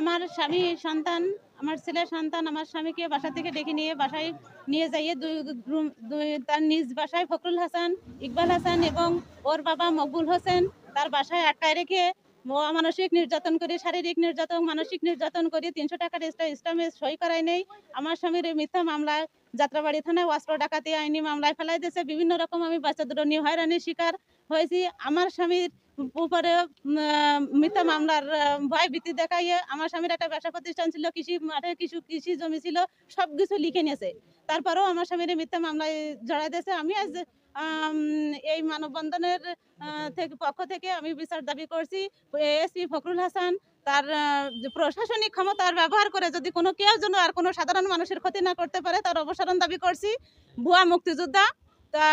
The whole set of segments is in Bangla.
আমার স্বামী সন্তান, আমার ছেলের সন্তান আমার স্বামীকে বাসা থেকে ডেকে নিয়ে বাসায় নিয়ে যাইয়ে তার নিজ বাসায় ফখরুল হাসান, ইকবাল হাসান এবং ওর বাবা মকবুল হোসেন তার বাসায় আটকায় রেখে মানসিক নির্যাতন করে, শারীরিক নির্যাতন, মানসিক নির্যাতন করে 300 টাকার স্টাম্পে সই করায় নেই। আমার স্বামীর মিথ্যা মামলায় যাত্রাবাড়ি থানায় অস্ত্র ডাকাতি আইনি মামলায় ফেলাই দিয়েছে। বিভিন্ন রকম আমি বাচ্চাদের নিয়ে হয়রানির শিকার হয়েছি। আমার স্বামীর উপরে মিথ্যা মামলার ভয় ভীতি দেখাইয়ে আমার স্বামীর একটা ব্যবসা প্রতিষ্ঠান ছিল, কৃষি মাঠে কৃষি জমি ছিল, সবকিছু লিখে নিয়েছে। তারপরেও আমার স্বামীর মিথ্যা মামলায় জড়াই দিয়েছে। আমি আজ এই মানববন্ধনের পক্ষ থেকে আমি বিচার দাবি করছি। এসপি ফখরুল হাসান তার প্রশাসনিক ক্ষমতার ব্যবহার করে যদি কোনো কেউ যেন আর কোনো সাধারণ মানুষের ক্ষতি না করতে পারে তার অপসারণ দাবি করছি। ভুয়া মুক্তিযোদ্ধা তা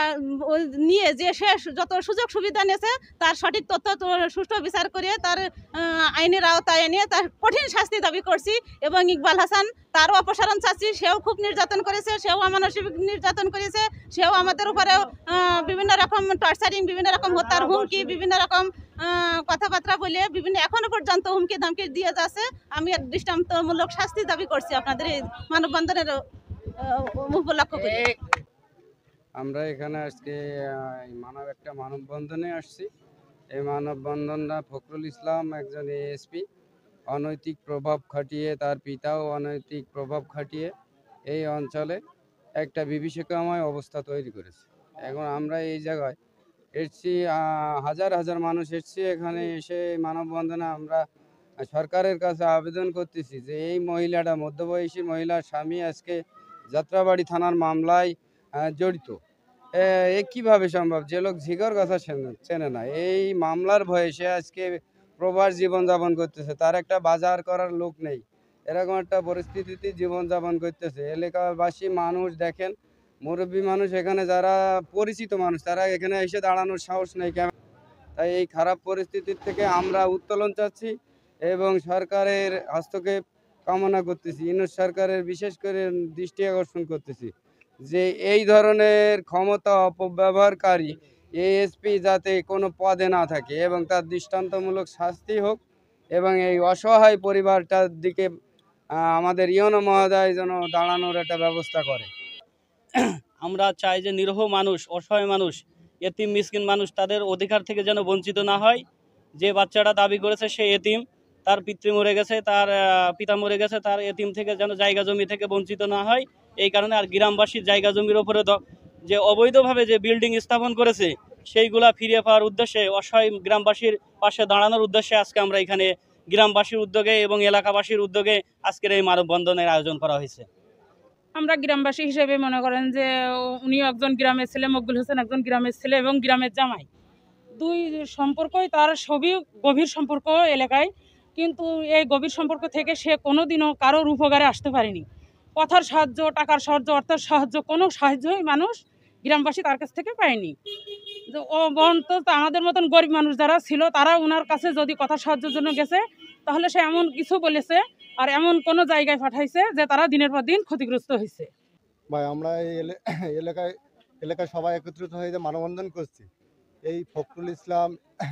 নিয়ে যে সে যত সুযোগ সুবিধা নিয়েছে তার সঠিক তথ্য সুষ্ঠু বিচার করে তার আইনের আওতায় এনে তার কঠিন শাস্তি দাবি করছি। এবং ইকবাল হাসান তারও অপসারণ চাচ্ছি। সেও খুব নির্যাতন করেছে, সেও অমানসিক নির্যাতন করেছে, সেও আমাদের উপরেও বিভিন্ন রকম টর্চারিং, বিভিন্ন রকম হত্যার হুমকি, বিভিন্ন রকম কথাবার্তা বলে এখনো পর্যন্ত হুমকি ধামকি দিয়ে যাচ্ছে। আমি দৃষ্টান্তমূলক শাস্তি দাবি করছি আপনাদের এই মানববন্ধনের উপলক্ষ করে। আমরা এখানে আজকে একটা মানববন্ধনে আসছি। এই মানববন্ধনটা ফখরুল ইসলাম একজন এএসপি অনৈতিক প্রভাব খাটিয়ে, তার পিতাও অনৈতিক প্রভাব খাটিয়ে এই অঞ্চলে একটা বিভীষিকাময় অবস্থা তৈরি করেছে। এখন আমরা এই জায়গায় এসছি, হাজার হাজার মানুষ এসছি। এখানে এসে মানববন্ধনে আমরা সরকারের কাছে আবেদন করতেছি যে এই মহিলাটা, মধ্যবয়সী মহিলার স্বামী আজকে যাত্রাবাড়ি থানার মামলায় জড়িত। এ কিভাবে সম্ভব? যে লোক ঝিগর কথা চেনে না, এই মামলার ভয়ে সে আজকে প্রবাস জীবনযাপন করতেছে। তার একটা বাজার করার লোক নেই, এরকম একটা পরিস্থিতিতে জীবনযাপন করতেছে। এলাকাবাসী মানুষ দেখেন, মুরব্বী মানুষ, এখানে যারা পরিচিত মানুষ তারা এখানে এসে দাঁড়ানোর সাহস নেই। তাই এই খারাপ পরিস্থিতির থেকে আমরা উত্তোলন চাচ্ছি এবং সরকারের হস্তক্ষেপ কামনা করতেছি। ইউনূস সরকারের বিশেষ করে দৃষ্টি আকর্ষণ করতেছি যে এই ধরনের ক্ষমতা অপব্যবহারকারী এএসপি যাতে কোনো পদে না থাকে এবং তার দৃষ্টান্তমূলক শাস্তি হোক এবং এই অসহায় পরিবারটার দিকে আমাদের ইউনো মহোদয় যেন দাঁড়ানোর একটা ব্যবস্থা করে। আমরা চাই যে নিরীহ মানুষ, অসহায় মানুষ, এতিম মিসকিন মানুষ তাদের অধিকার থেকে যেন বঞ্চিত না হয়। যে বাচ্চাটা দাবি করেছে সে এতিম, তার পিতৃ মরে গেছে, তার পিতা মরে গেছে, তার এতিম থেকে যেন জায়গা জমি থেকে বঞ্চিত না হয়। এই কারণে আর গ্রামবাসীর জায়গা জমির ওপরে যে অবৈধভাবে যে বিল্ডিং স্থাপন করেছে সেইগুলা ফিরিয়ে পাওয়ার উদ্দেশ্যে, অসহায় গ্রামবাসীর পাশে দাঁড়ানোর উদ্দেশ্যে আজকে আমরা এখানে গ্রামবাসীর উদ্যোগে এবং এলাকাবাসীর উদ্যোগে আজকের এই মানববন্ধনের আয়োজন করা হয়েছে। আমরা গ্রামবাসী হিসেবে মনে করেন যে উনিও একজন গ্রামের ছেলে, মকবুল হোসেন একজন গ্রামের ছেলে এবং গ্রামের জামাই। দুই সম্পর্কই তার সবই গভীর সম্পর্ক এলাকায়, কিন্তু এই গভীর সম্পর্ক থেকে সে কোনোদিনও কারোর উপকারে আসতে পারেনি। কথার সাহায্য, টাকার সাহায্য, অর্থের সাহায্য, কোনো সাহায্যই মানুষ গ্রামবাসী তার কাছ থেকে পায়নি। ও বরঞ্চ আমাদের মতন গরিব মানুষ যারা ছিল তারা ওনার কাছে যদি কথা সাহায্যের জন্য গেছে তাহলে সে এমন কিছু বলেছে আর এমন কোনো জায়গায় পাঠাইছে যে তারা দিনের পর দিন ক্ষতিগ্রস্ত হয়েছে। ভাই আমরা এই এলাকায় সবাই একত্রিত হয়ে যে মানববন্ধন করছি। এই ফখরুল ইসলাম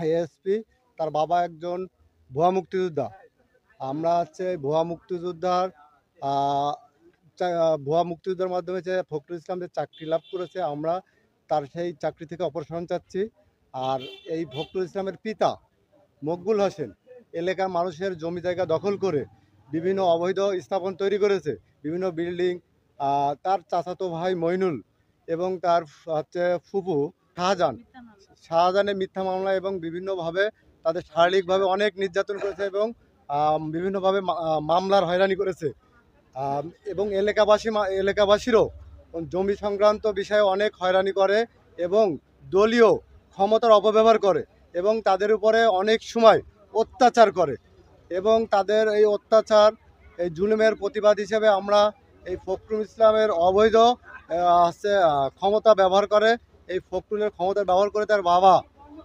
এএসপি, তার বাবা একজন ভুয়া মুক্তিযোদ্ধা। আমরা ভুয়া মুক্তিযোদ্ধার মাধ্যমে যে ফখরুল ইসলাম যে চাকরি লাভ করেছে, আমরা তার সেই চাকরি থেকে অপসারণ চাচ্ছি। আর এই ফখরুল ইসলামের পিতা মকবুল হোসেন এলাকার মানুষের জমি জায়গা দখল করে বিভিন্ন অবৈধ স্থাপন তৈরি করেছে, বিভিন্ন বিল্ডিং। তার চাচাতো ভাই মইনুল এবং তার ফুপু শাহজাহানের মিথ্যা মামলা এবং বিভিন্নভাবে তাদের শারীরিকভাবে অনেক নির্যাতন করেছে এবং বিভিন্নভাবে মামলার হয়রানি করেছে। এবং এলাকাবাসীরও জমি সংক্রান্ত বিষয়ে অনেক হয়রানি করে এবং দলীয় ক্ষমতার অপব্যবহার করে এবং তাদের উপরে অনেক সময় অত্যাচার করে। এবং তাদের এই অত্যাচার, এই জুলুমের প্রতিবাদ হিসেবে আমরা এই ফখরুল ইসলামের অবৈধ ক্ষমতা ব্যবহার করে, এই ফখরুলের ক্ষমতা ব্যবহার করে তার বাবা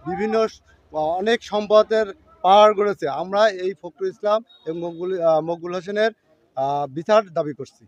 বিভিন্ন অনেক সম্পদের পাহাড় গড়েছে। আমরা এই ফখরুল ইসলাম এবং মকবুল হোসেনের বিচার দাবি করছি।